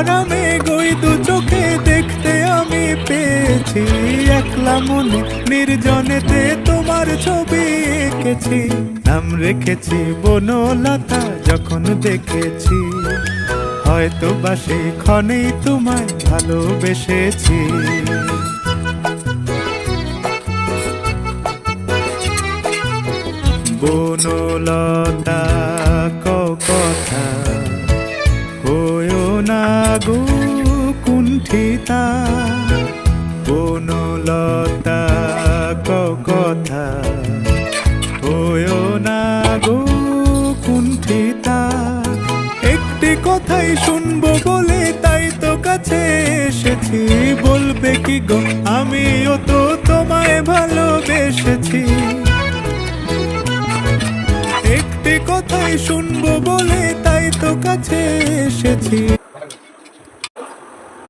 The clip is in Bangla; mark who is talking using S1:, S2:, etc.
S1: আরামে গই দু চোখে দেখতে আমি পেয়েছি। একলা মনে নির্জনেতে তোমার ছবি এঁকেছি, নাম রেখেছি বনলতা যখন দেখেছি। হয়তো বা সেই ক্ষণেই তোমায় ভালোবেসেছি। বনলতা কথা হয়ো না গো কুণ্ঠিতা, বনলতা কথা হয়ো না গো কুণ্ঠিতা। একটি কথাই শুনবো বলে তাই তো কাছে এসেছি। বলবে কি গো আমিও তো তোমায় ভালোবেসেছি। একটি কথাই শুনবো বলে তাই তো কাছে এসেছি।